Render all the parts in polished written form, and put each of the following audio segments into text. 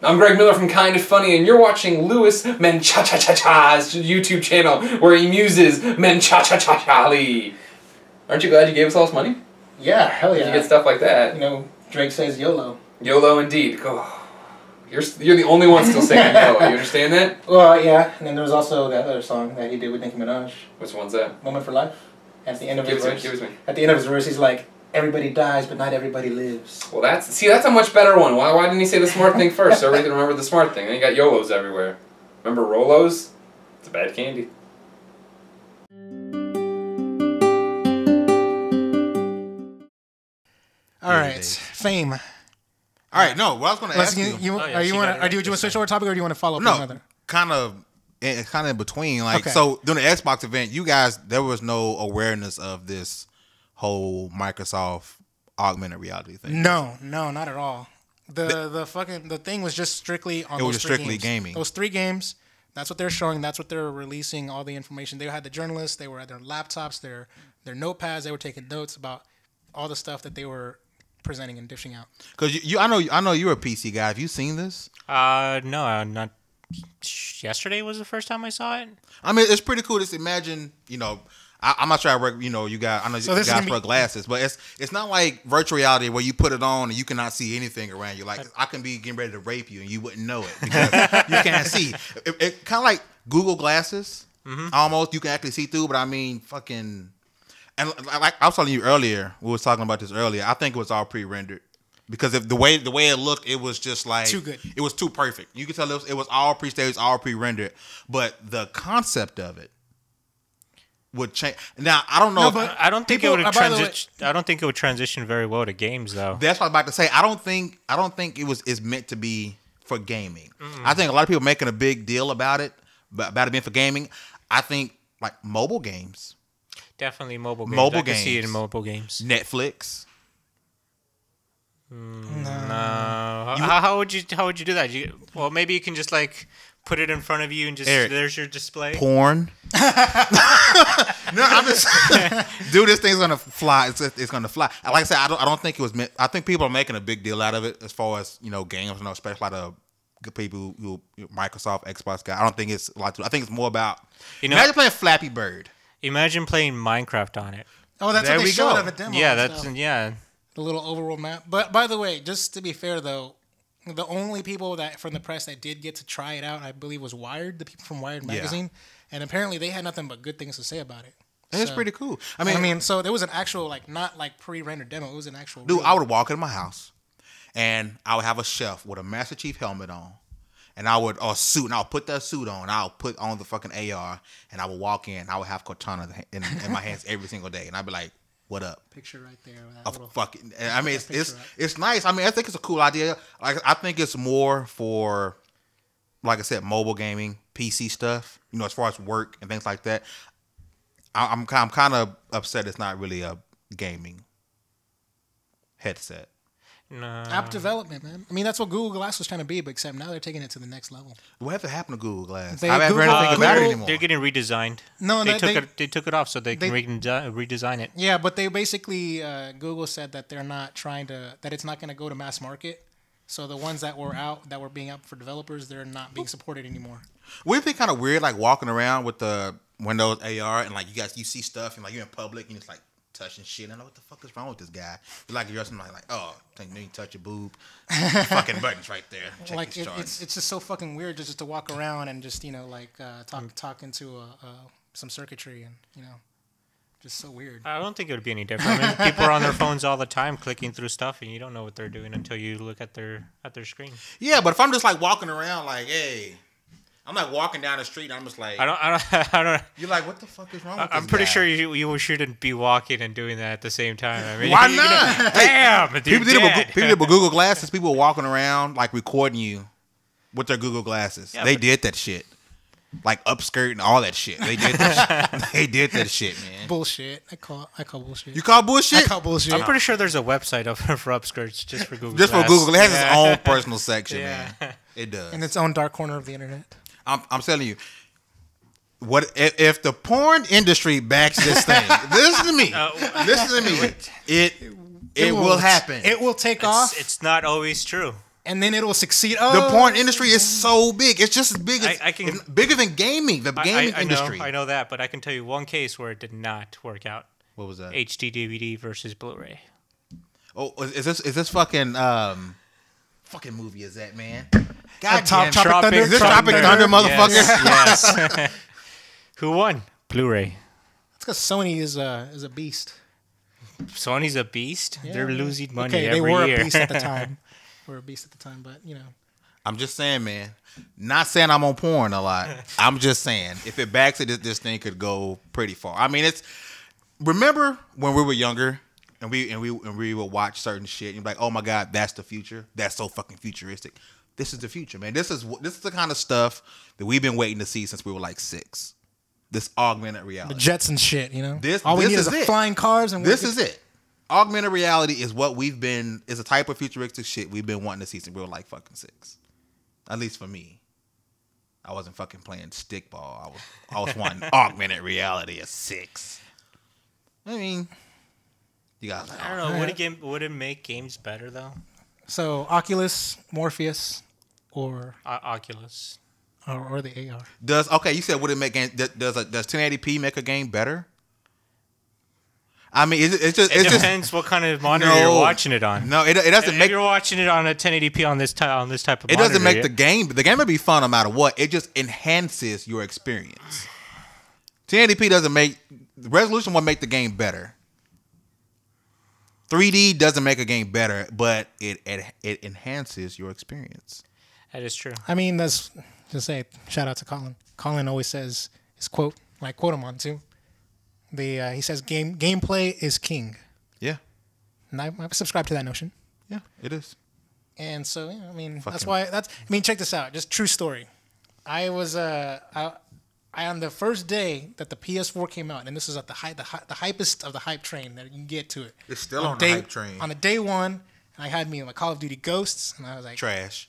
I'm Greg Miller from Kind of Funny, and you're watching Luis Menchaca's YouTube channel, where he muses Menchaca. Aren't you glad you gave us all this money? Yeah, hell yeah. You get stuff like that. You know, Drake says YOLO. YOLO indeed. Oh, you're the only one still saying YOLO. You understand that? Well, yeah. And then there was also that other song that he did with Nicki Minaj. Which one's that? Moment for Life. At the end of his verse. Give it to me. At the end of his verse, he's like, everybody dies, but not everybody lives. Well, that's a much better one. Why didn't he say the smart thing first? So everybody can remember the smart thing. And you got YOLOs everywhere. Remember Rolos? It's a bad candy. All right, fame. All right, no. What I was going to ask you. Do you want to switch over topic, or do you want to follow up on another? Kind of in between. Like, so during the Xbox event, you guys, there was no awareness of this whole Microsoft augmented reality thing. No, not at all. The thing was just strictly on. It was just strictly gaming. Those 3 games. That's what they're showing. That's what they're releasing. All the information. They had the journalists. They were at their laptops, their notepads. They were taking notes about all the stuff that they were presenting and dishing out. Because I know you're a PC guy. Have you seen this? No, not. Yesterday was the first time I saw it. I mean, it's pretty cool. Just imagine, I'm not sure I work. You got. I know you guys wear glasses, but it's not like virtual reality where you put it on and you cannot see anything around you. Like, I can be getting ready to rape you and you wouldn't know it because you can't see. It kind of like Google glasses. Almost, you can actually see through. But I mean, fucking. And like I was telling you earlier, we was talking about this earlier. I think it was all pre-rendered because if the way it looked, it was just like too good. It was too perfect. You could tell it was all pre-staged, all pre-rendered. But the concept of it would change. Now I don't know. But I don't think it would transition. I don't think it would transition very well to games, though. That's what I was about to say. I don't think it's meant to be for gaming. I think a lot of people are making a big deal about it being for gaming. I think like mobile games. Definitely mobile games. I can see it in mobile games. Netflix. No. How would you do that? Well, maybe you can just like put it in front of you and just there's your display. Porn. No, I'm just dude. This thing's gonna fly. It's gonna fly. Like I said, I don't think it was meant. I think people are making a big deal out of it as far as games. Especially a lot of good people who Microsoft, Xbox guys. I don't think it's a lot. I think it's more about imagine playing Flappy Bird. Imagine playing Minecraft on it. Oh, that's what they showed at the demo. Yeah, the little overworld map. But by the way, just to be fair though, the only people from the press that did get to try it out, I believe, was Wired, the people from Wired magazine, and apparently they had nothing but good things to say about it. It's pretty cool. I mean, so there was an actual not pre-rendered demo. It was an actual. Dude, I would walk into my house, and I would have a chef with a Master Chief helmet on. And I would suit, and I'll put that suit on. I'll put on the fucking AR, and I would walk in. I would have Cortana in my hands every single day, and I'd be like, "What up?" Picture right there. Fucking. I mean, it's nice. I mean, I think it's a cool idea. Like, I think it's more for, like I said, mobile gaming, PC stuff. As far as work and things like that. I'm kind of upset. It's not really a gaming headset. No. App development, man. I mean, that's what Google Glass was trying to be, but except now they're taking it to the next level. What happened to Google Glass? I haven't heard anything about it anymore. They're getting redesigned. No, they took it off so they can redesign it. Yeah, but they basically Google said that they're not that it's not going to go to mass market. So the ones that were being out for developers, they're not being supported anymore. Would it be kind of weird, like walking around with the Windows AR and like you see stuff and like you're in public and it's like touching shit. I know what the fuck is wrong with this guy. You're like you're something like, oh, think you touch your boob, fucking buttons right there. Check like it's just so fucking weird just to walk around and just talk into some circuitry and just so weird. I don't think it would be any different. I mean, people are on their phones all the time clicking through stuff, and you don't know what they're doing until you look at their screen. Yeah, but if I'm just like walking around like, hey. I'm like walking down the street and I'm just like I don't you're like, what the fuck is wrong with I'm this pretty guy? sure you shouldn't be walking and doing that at the same time. I mean, why not? Damn, people did it with Google Glasses. People were walking around like recording you with their Google Glasses. Yeah, they did that shit. Like upskirt and all that shit. They did that shit. They did that shit, man. Bullshit. I call bullshit. You call bullshit? I call bullshit. I'm pretty sure there's a website up for upskirts just for Google Just Glass. for Google. It has its own personal section, man. It does. In its own dark corner of the internet. I'm telling you, what if the porn industry backs this thing? Listen to me. Listen to me. It will happen. It will take off. It's not always true. and then it'll succeed. The porn industry is so big. It's just as big as it's bigger than gaming. The gaming industry. I know that, but I can tell you one case where it did not work out. What was that? HD DVD versus Blu-ray. Oh, is this fucking movie is that, man? God damn, Tropic Thunder. Is this Tropic Thunder, motherfucker? Yes. Who won? Blu-ray. It's because Sony is a beast. Sony's a beast. Yeah. They're losing money every year. They were a beast at the time. But you know. I'm just saying, man. Not saying I'm on porn a lot. I'm just saying, if it backs it, this thing could go pretty far. I mean, remember when we were younger and we would watch certain shit and you'd be like, oh my God, that's the future. That's so fucking futuristic. This is the future, man. This is the kind of stuff that we've been waiting to see since we were like 6. This augmented reality. The Jetsons shit, you know? All we need is flying cars. And this is it. Augmented reality is what is a type of futuristic shit we've been wanting to see since we were like fucking 6. At least for me. I wasn't fucking playing stickball. I was wanting augmented reality at 6. I mean, you guys. I don't know. Would it make games better though? So Oculus, Morpheus, or Oculus. Or the AR. You said would it make game? Does 1080p make a game better? I mean, it depends what kind of monitor you're watching it on. No, it doesn't make. If you're watching it on a 1080p on this type of monitor, it doesn't make the game. The game may be fun no matter what. It just enhances your experience. 1080p doesn't make the resolution won't make the game better. 3D doesn't make a game better, but it enhances your experience. That is true. I mean, that's just say shout out to Colin. Colin always says his quote, and I quote him on too. He says gameplay is king. Yeah. And I subscribe to that notion. Yeah, it is. And so, yeah, I mean, check this out. Just true story. I was on the first day that the PS4 came out, and this is at the hypest of the hype train that you can get to it. It's still on the hype train. On the day one, I had me my Call of Duty Ghosts, and I was like trash.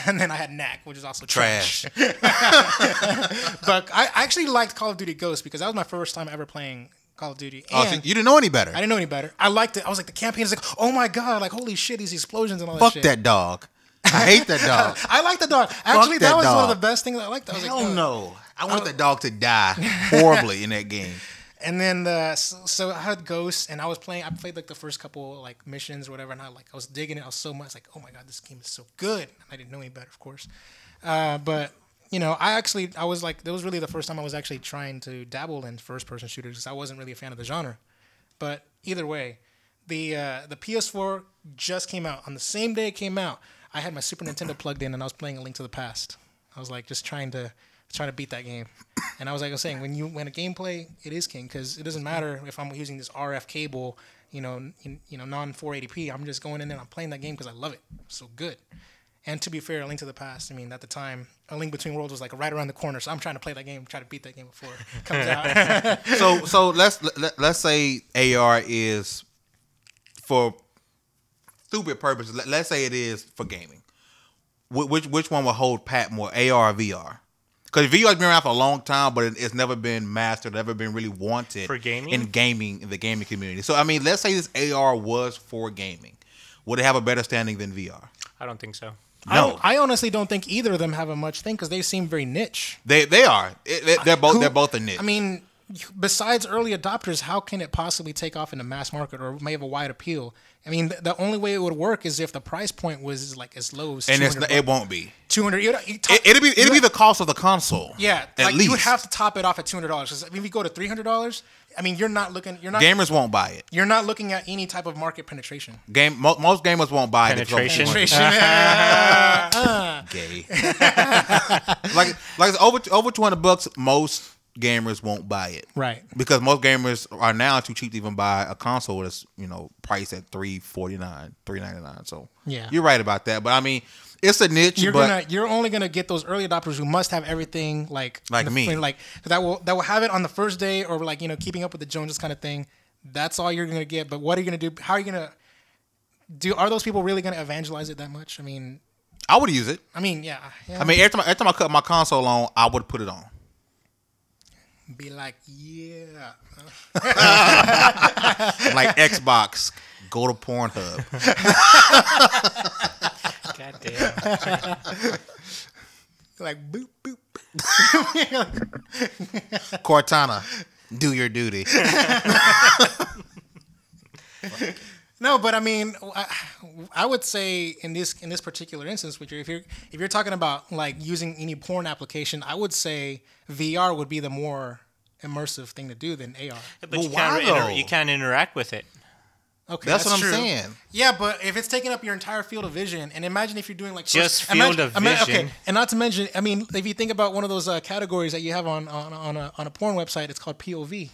And then I had Knack, which is also trash. But I actually liked Call of Duty Ghosts because that was my first time ever playing Call of Duty. And so you didn't know any better. I didn't know any better. I liked it. I was like, the campaign is like, oh my God, like holy shit, these explosions and all that shit. Fuck that dog. I hate that dog. I like the dog. Actually, that was one of the best things I liked. I was like, hell no. I want that dog to die horribly in that game. And then so I had Ghosts, and I played like the first couple like missions or whatever, and I was digging it. I was so much like, oh my God, this game is so good. And I didn't know any better, of course. But you know, I was like, that was really the first time I was actually trying to dabble in first-person shooters because I wasn't really a fan of the genre. But either way, the PS4 just came out. On the same day it came out, I had my Super Nintendo plugged in, and I was playing A Link to the Past. I was like just trying to beat that game. And I was saying, when a gameplay, it is king, because it doesn't matter if I'm using this RF cable, non 480p. I'm just going in there and I'm playing that game because I love it. It's so good. And to be fair, A Link to the Past, I mean, at the time, A Link Between Worlds was like right around the corner, so I'm trying to play that game, try to beat that game before it comes out. So let's say AR is for stupid purposes. Let's say it is for gaming. Which one will hold pat more, AR or VR? Because VR has been around for a long time, but it's never been mastered, never been really wanted for gaming? in the gaming community. So I mean, let's say this AR was for gaming. Would it have a better standing than VR? I don't think so. No, I honestly don't think either of them have a much thing because they seem very niche. They are. They're both a niche. I mean, besides early adopters, how can it possibly take off in the mass market or may have a wide appeal? I mean, the only way it would work is if the price point was like as low as $200. And it won't be 200. It'll be the cost of the console. Yeah, at least you would have to top it off at $200. If you go to $300, I mean, gamers won't buy it. You're not looking at any type of market penetration. Most gamers won't buy penetration. Gay. like it's over $200. Most gamers won't buy it, right? Because most gamers are now too cheap to even buy a console that's priced at $349, $399. So yeah, you're right about that. But I mean, it's a niche. You're only gonna get those early adopters who must have everything like me, like that will have it on the first day or like keeping up with the Joneses kind of thing. That's all you're gonna get. But what are you gonna do? How are you gonna do? Are those people really gonna evangelize it that much? I mean, I would use it. I mean, yeah. I mean, every time I cut my console on, I would put it on. Be like, yeah. Like Xbox, go to Pornhub. Goddamn. Like boop boop. Cortana, do your duty. No, but I mean, I would say in this particular instance, which if you're talking about like using any porn application, I would say VR would be the more immersive thing to do than AR. But you can't interact with it. Okay, that's what I'm true. saying. Yeah, but if it's taking up your entire field of vision, and imagine if you're doing like field of vision. Okay, and not to mention, I mean, if you think about one of those categories that you have on a porn website, it's called POV.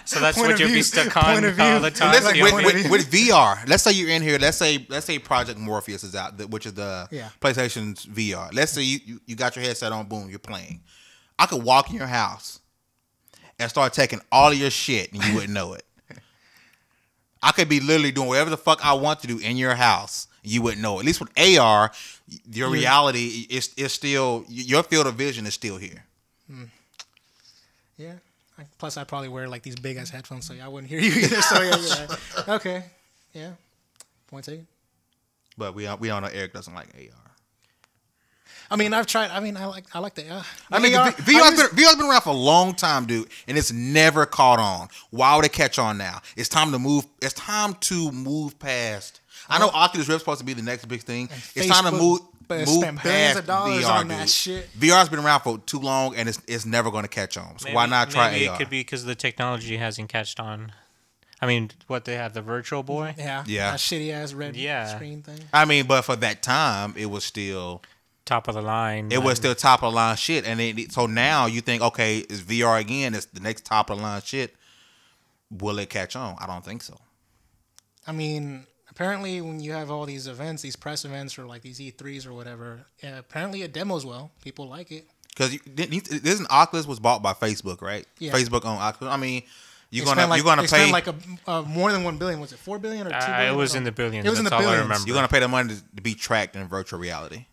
So that's what you'll be stuck on all the time. Listen, with VR, let's say you're in here. Let's say Project Morpheus is out, which is the PlayStation's VR. Let's say you got your headset on, boom, you're playing. I could walk in your house and start taking all of your shit, and you wouldn't know it. I could be literally doing whatever the fuck I want to do in your house. You wouldn't know it. At least with AR, your reality is still, your field of vision is still here. Yeah. Plus, I'd probably wear like these big ass headphones, so I wouldn't hear you either. So yeah. Okay. Yeah. Point taken. But we all know Eric doesn't like AR. I mean, I've tried. I mean, I like the. I mean, VR's been around for a long time, dude, and it's never caught on. Why would it catch on now? It's time to move. It's time to move past. I know Oculus Rift's supposed to be the next big thing. It's time to move spend billions of dollars VR, on that shit. VR's been around for too long, and it's never going to catch on. So why not try maybe AR? It could be because the technology hasn't catched on. I mean, what they have, the Virtual Boy? Yeah. That shitty ass red screen thing. I mean, but for that time, it was still top of the line. It was still top of the line shit, and so now you think, okay, it's VR again. It's the next top of the line shit. Will it catch on? I don't think so. I mean, apparently, when you have all these events, these press events, or like these E3s or whatever, apparently it demos well. People like it. Because isn't Oculus was bought by Facebook, right? Yeah. Facebook owned Oculus. I mean, you're gonna pay. Spent like more than $1 billion. Was it $4 billion or $2 billion? It was in the billions. It was in the billions. billions. I remember. You're gonna pay the money to be tracked in virtual reality.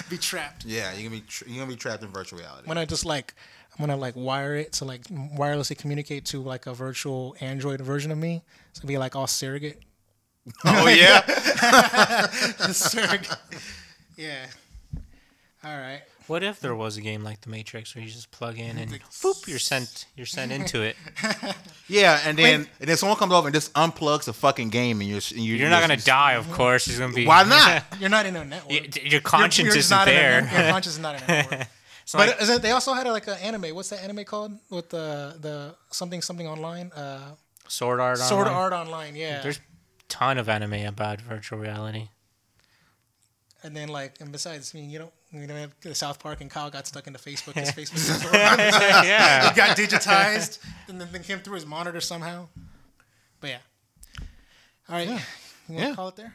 Be trapped. Yeah, you're gonna be trapped in virtual reality. I'm gonna wire it to wirelessly communicate to like a virtual Android version of me. It's gonna be like all surrogate. Oh yeah. Surrogate. Yeah. All right. What if there was a game like The Matrix where you just plug in and boop, you're sent into it? Yeah, and then someone comes over and just unplugs the fucking game, and you're not gonna die, of course. It's gonna be. Why not? You're not in a network. Your conscience isn't there. Your conscience is not in a network. But they also had an anime. What's that anime called? With the something online? Sword Art Online. Sword Art Online. Yeah. There's a ton of anime about virtual reality. And then and besides, I mean, the South Park and Kyle got stuck into Facebook. His Facebook yeah. It got digitized and then came through his monitor somehow. But yeah. All right. Yeah. You want to call it there?